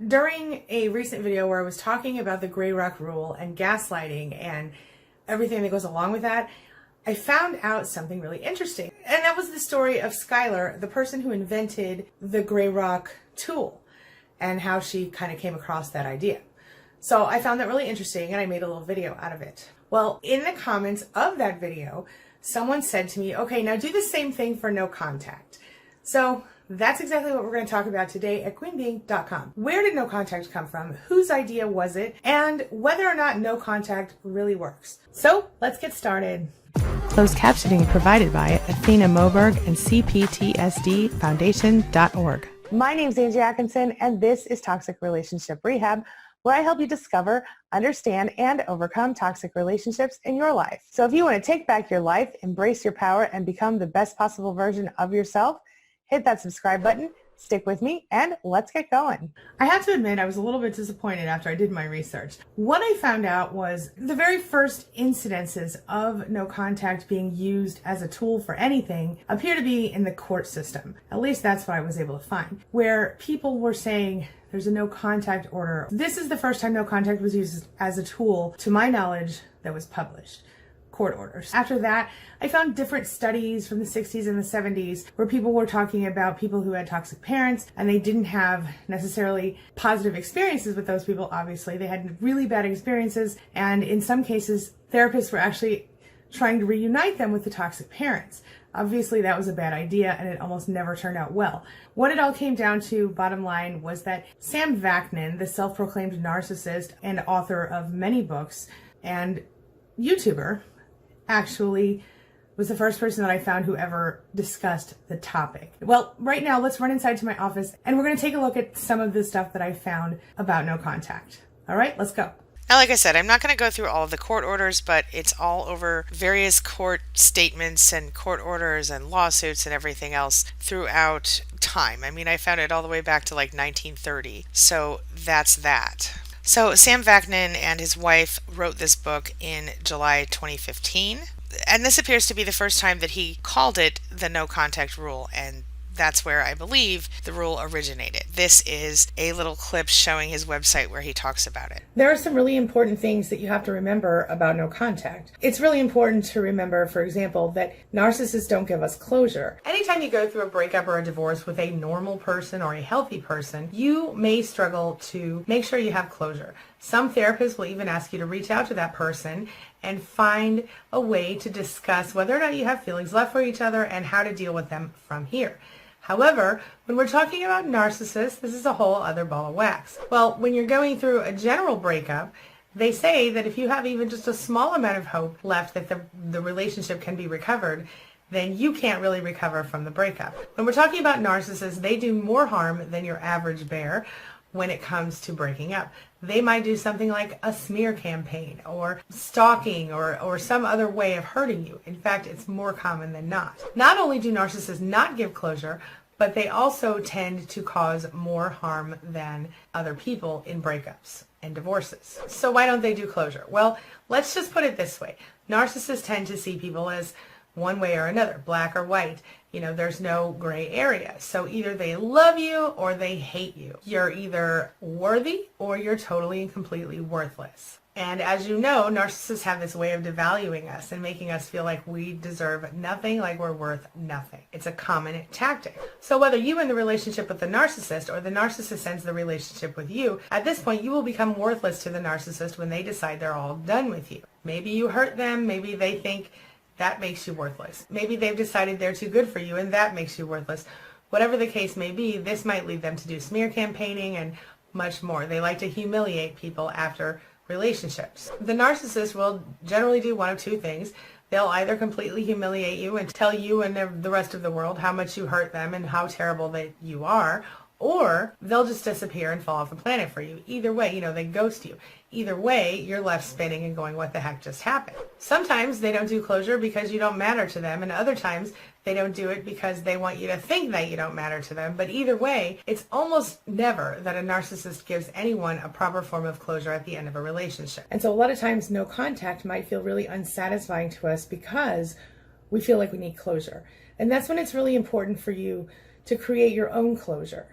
During a recent video where I was talking about the gray rock rule and gaslighting and everything that goes along with that, I found out something really interesting. And that was the story of Skylar, the person who invented the gray rock tool, and how she kind of came across that idea. So I found that really interesting and I made a little video out of it. Well, in the comments of that video, someone said to me, okay, now do the same thing for no contact. So that's exactly what we're going to talk about today at queenbeing.com. Where did no contact come from? Whose idea was it? And whether or not no contact really works. So let's get started. Closed captioning provided by Athena Moberg and CPTSDFoundation.org. My name's Angie Atkinson, and this is Toxic Relationship Rehab, where I help you discover, understand, and overcome toxic relationships in your life. So if you want to take back your life, embrace your power, and become the best possible version of yourself, hit that subscribe button, stick with me, and let's get going. I have to admit, I was a little bit disappointed after I did my research. What I found out was the very first incidences of no contact being used as a tool for anything appear to be in the court system. At least that's what I was able to find, where people were saying there's a no contact order. This is the first time no contact was used as a tool, to my knowledge, that was published. Court orders. After that, I found different studies from the 60s and the 70s where people were talking about people who had toxic parents and they didn't have necessarily positive experiences with those people. Obviously, they had really bad experiences, and in some cases, therapists were actually trying to reunite them with the toxic parents. Obviously, that was a bad idea and it almost never turned out well. What it all came down to, bottom line, was that Sam Vaknin, the self-proclaimed narcissist and author of many books and YouTuber, actually was the first person that I found who ever discussed the topic. Well, right now, let's run inside to my office and we're going to take a look at some of the stuff that I found about no contact. All right, let's go. Now, like I said, I'm not going to go through all of the court orders, but it's all over various court statements and court orders and lawsuits and everything else throughout time. I mean, I found it all the way back to like 1930. So that's that. So Sam Vaknin and his wife wrote this book in July 2015. And this appears to be the first time that he called it the no contact rule, and that's where I believe the rule originated. This is a little clip showing his website where he talks about it. There are some really important things that you have to remember about no contact. It's really important to remember, for example, that narcissists don't give us closure. Anytime you go through a breakup or a divorce with a normal person or a healthy person, you may struggle to make sure you have closure. Some therapists will even ask you to reach out to that person and find a way to discuss whether or not you have feelings left for each other and how to deal with them from here. However, when we're talking about narcissists, this is a whole other ball of wax. Well, when you're going through a general breakup, they say that if you have even just a small amount of hope left that the relationship can be recovered, then you can't really recover from the breakup. When we're talking about narcissists, they do more harm than your average bear when it comes to breaking up. They might do something like a smear campaign or stalking or some other way of hurting you. In fact, it's more common than not. Not only do narcissists not give closure, but they also tend to cause more harm than other people in breakups and divorces. So why don't they do closure? Well, let's just put it this way. Narcissists tend to see people as one way or another, black or white. You know, there's no gray area. So either they love you or they hate you. You're either worthy or you're totally and completely worthless. And as you know, narcissists have this way of devaluing us and making us feel like we deserve nothing, like we're worth nothing. It's a common tactic. So whether you in the relationship with the narcissist or the narcissist ends the relationship with you, at this point you will become worthless to the narcissist when they decide they're all done with you. Maybe you hurt them, maybe they think that makes you worthless. Maybe they've decided they're too good for you and that makes you worthless. Whatever the case may be, this might lead them to do smear campaigning and much more. They like to humiliate people after relationships. The narcissist will generally do one of two things. They'll either completely humiliate you and tell you and the rest of the world how much you hurt them and how terrible that you are, or they'll just disappear and fall off the planet for you. Either way, you know, they ghost you. Either way, you're left spinning and going, what the heck just happened? Sometimes they don't do closure because you don't matter to them, and other times they don't do it because they want you to think that you don't matter to them. But either way, it's almost never that a narcissist gives anyone a proper form of closure at the end of a relationship. And so a lot of times no contact might feel really unsatisfying to us because we feel like we need closure. And that's when it's really important for you to create your own closure.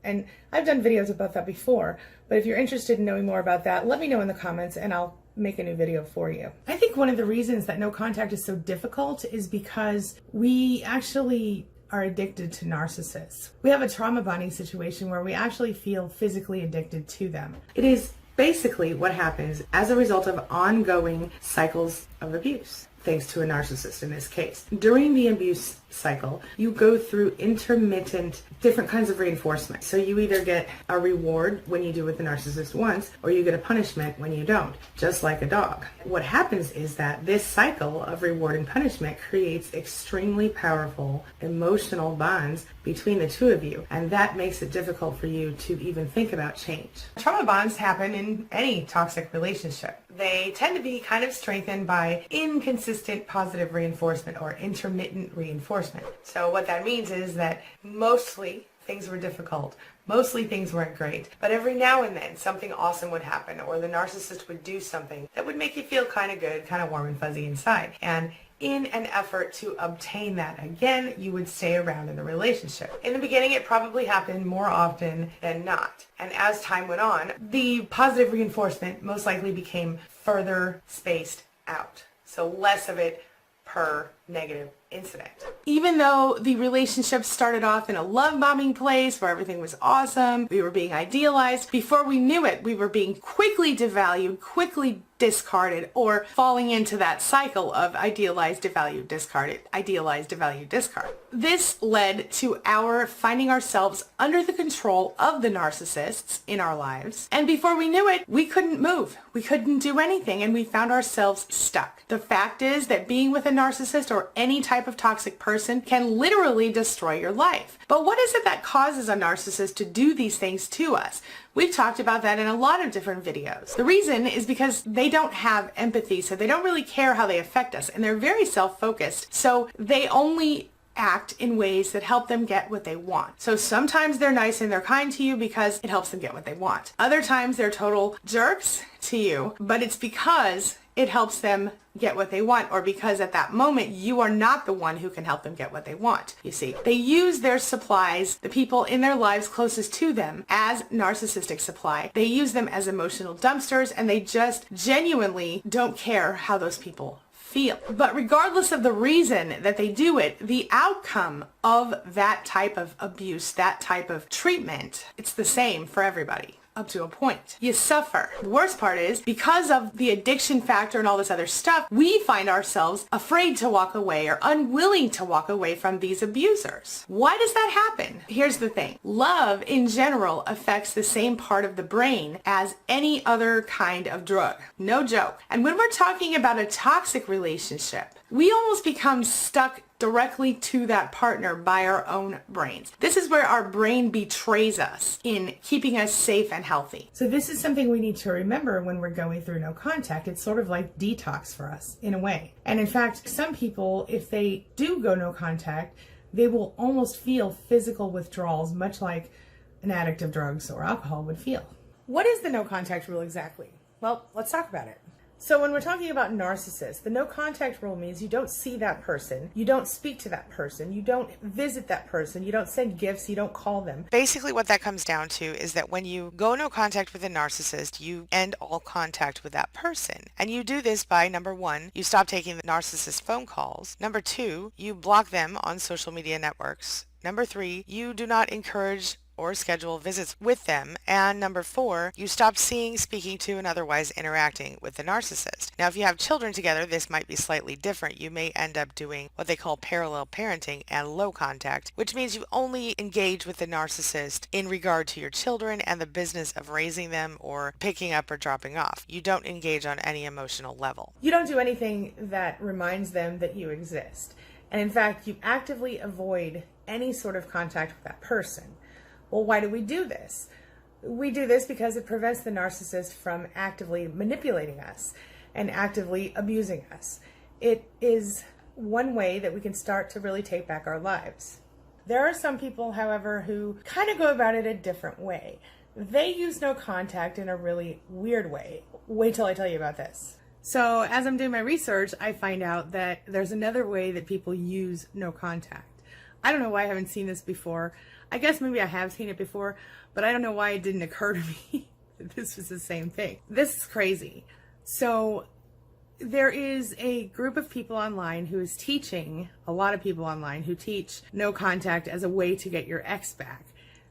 And I've done videos about that before, but if you're interested in knowing more about that, let me know in the comments and I'll make a new video for you. I think one of the reasons that no contact is so difficult is because we actually are addicted to narcissists. We have a trauma bonding situation where we actually feel physically addicted to them. It is basically what happens as a result of ongoing cycles of abuse, thanks to a narcissist in this case. During the abuse cycle, you go through intermittent different kinds of reinforcement. So you either get a reward when you do what the narcissist wants, or you get a punishment when you don't, just like a dog. What happens is that this cycle of reward and punishment creates extremely powerful emotional bonds between the two of you, and that makes it difficult for you to even think about change. Trauma bonds happen in any toxic relationship. They tend to be kind of strengthened by inconsistent positive reinforcement or intermittent reinforcement. So what that means is that mostly things were difficult, mostly things weren't great, but every now and then something awesome would happen, or the narcissist would do something that would make you feel kind of good, kind of warm and fuzzy inside. And in an effort to obtain that again, you would stay around in the relationship. In the beginning, it probably happened more often than not. And as time went on, the positive reinforcement most likely became further spaced out. So less of it per negative incident. Even though the relationship started off in a love bombing place where everything was awesome, we were being idealized, before we knew it, we were being quickly devalued, quickly discarded, or falling into that cycle of idealized, devalued, discarded, idealized, devalued, discard. This led to our finding ourselves under the control of the narcissists in our lives, and before we knew it, we couldn't move. We couldn't do anything, and we found ourselves stuck. The fact is that being with a narcissist or any type of toxic person can literally destroy your life. But what is it that causes a narcissist to do these things to us? We've talked about that in a lot of different videos. The reason is because they don't have empathy, so they don't really care how they affect us, and they're very self-focused, so they only act in ways that help them get what they want. So sometimes they're nice and they're kind to you because it helps them get what they want. Other times they're total jerks to you, but it's because it helps them get what they want, or because at that moment you are not the one who can help them get what they want. You see, they use their supplies, the people in their lives closest to them, as narcissistic supply. They use them as emotional dumpsters, and they just genuinely don't care how those people feel. But regardless of the reason that they do it, the outcome of that type of abuse, that type of treatment, it's the same for everybody. Up to a point. You suffer. The worst part is, because of the addiction factor and all this other stuff, we find ourselves afraid to walk away or unwilling to walk away from these abusers. Why does that happen? Here's the thing. Love in general affects the same part of the brain as any other kind of drug. No joke. And when we're talking about a toxic relationship, we almost become stuck directly to that partner by our own brains. This is where our brain betrays us in keeping us safe and healthy. So this is something we need to remember when we're going through no contact. It's sort of like detox for us in a way. And in fact, some people, if they do go no contact, they will almost feel physical withdrawals, much like an addict of drugs or alcohol would feel. What is the no contact rule exactly? Well, let's talk about it. So when we're talking about narcissists, the no contact rule means you don't see that person, you don't speak to that person, you don't visit that person, you don't send gifts, you don't call them. Basically what that comes down to is that when you go no contact with a narcissist, you end all contact with that person. And you do this by, number one, you stop taking the narcissist phone calls. Number two, you block them on social media networks. Number three, you do not encourage or schedule visits with them. And number four, you stop seeing, speaking to, and otherwise interacting with the narcissist. Now, if you have children together, this might be slightly different. You may end up doing what they call parallel parenting and low contact, which means you only engage with the narcissist in regard to your children and the business of raising them or picking up or dropping off. You don't engage on any emotional level. You don't do anything that reminds them that you exist. And in fact, you actively avoid any sort of contact with that person. Well, why do we do this? We do this because it prevents the narcissist from actively manipulating us and actively abusing us. It is one way that we can start to really take back our lives. There are some people, however, who kind of go about it a different way. They use no contact in a really weird way. Wait till I tell you about this. So as I'm doing my research, I find out that there's another way that people use no contact. I don't know why I haven't seen this before. I guess maybe I have seen it before, but I don't know why it didn't occur to me that this was the same thing. This is crazy. So there is a group of people online who is teaching, a lot of people online who teach no contact as a way to get your ex back,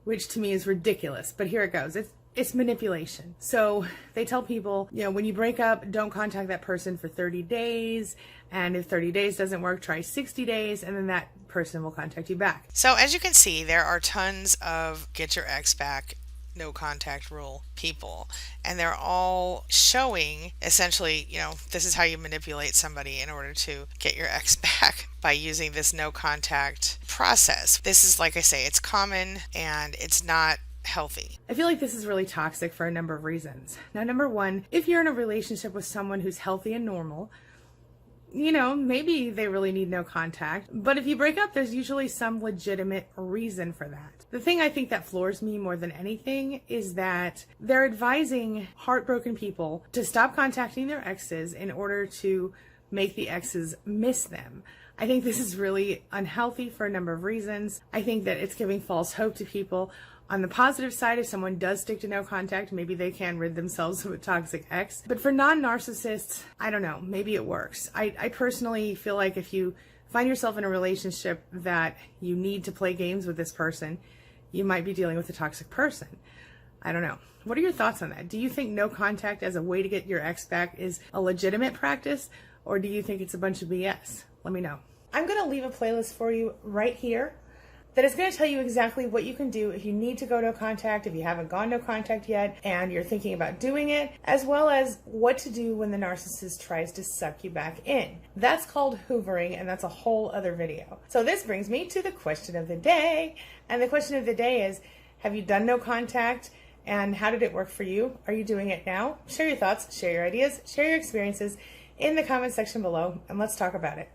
which to me is ridiculous. But here it goes. It's manipulation. So they tell people, when you break up, don't contact that person for 30 days. And if 30 days doesn't work, try 60 days, and then that person will contact you back. So as you can see, there are tons of get your ex back, no contact rule people, and they're all showing essentially, this is how you manipulate somebody in order to get your ex back by using this no contact process. This is, like I say, it's common and it's not healthy. I feel like this is really toxic for a number of reasons. Now, number one, if you're in a relationship with someone who's healthy and normal, maybe they really need no contact. But if you break up, there's usually some legitimate reason for that. The thing I think that floors me more than anything is that they're advising heartbroken people to stop contacting their exes in order to make the exes miss them. I think this is really unhealthy for a number of reasons. I think that it's giving false hope to people. On the positive side, if someone does stick to no contact, maybe they can rid themselves of a toxic ex. But for non-narcissists, I don't know, maybe it works. I personally feel like if you find yourself in a relationship that you need to play games with this person, you might be dealing with a toxic person. I don't know. What are your thoughts on that? Do you think no contact as a way to get your ex back is a legitimate practice, or do you think it's a bunch of BS? Let me know. I'm going to leave a playlist for you right here that is going to tell you exactly what you can do if you need to go no contact, if you haven't gone no contact yet, and you're thinking about doing it, as well as what to do when the narcissist tries to suck you back in. That's called hoovering, and that's a whole other video. So this brings me to the question of the day. And the question of the day is, have you done no contact? And how did it work for you? Are you doing it now? Share your thoughts, share your ideas, share your experiences in the comment section below, and let's talk about it.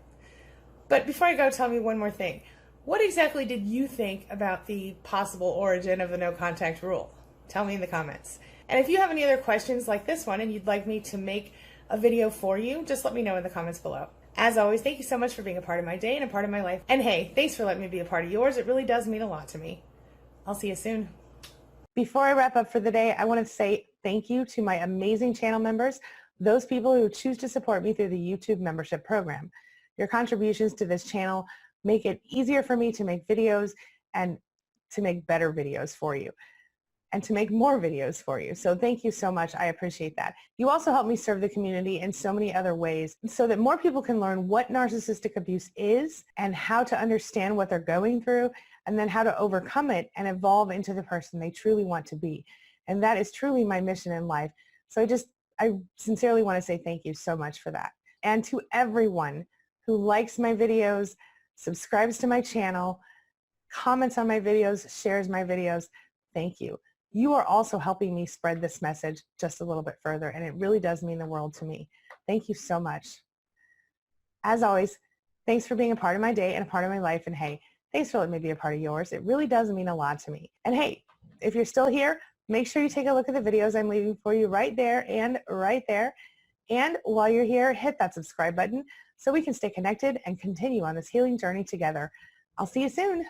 But before I go, tell me one more thing. What exactly did you think about the possible origin of the no contact rule? Tell me in the comments. And if you have any other questions like this one and you'd like me to make a video for you, just let me know in the comments below. As always, thank you so much for being a part of my day and a part of my life. And hey, thanks for letting me be a part of yours. It really does mean a lot to me. I'll see you soon. Before I wrap up for the day, I want to say thank you to my amazing channel members, those people who choose to support me through the YouTube membership program. Your contributions to this channel make it easier for me to make videos and to make better videos for you and to make more videos for you. So thank you so much. I appreciate that. You also help me serve the community in so many other ways so that more people can learn what narcissistic abuse is and how to understand what they're going through and then how to overcome it and evolve into the person they truly want to be. And that is truly my mission in life. So I sincerely want to say thank you so much for that. And to everyone who likes my videos, subscribes to my channel, comments on my videos, shares my videos, thank you. You are also helping me spread this message just a little bit further, and it really does mean the world to me. Thank you so much. As always, thanks for being a part of my day and a part of my life, and hey, thanks for letting me be a part of yours. It really does mean a lot to me. And hey, if you're still here, make sure you take a look at the videos I'm leaving for you right there and right there. And while you're here, hit that subscribe button so we can stay connected and continue on this healing journey together. I'll see you soon.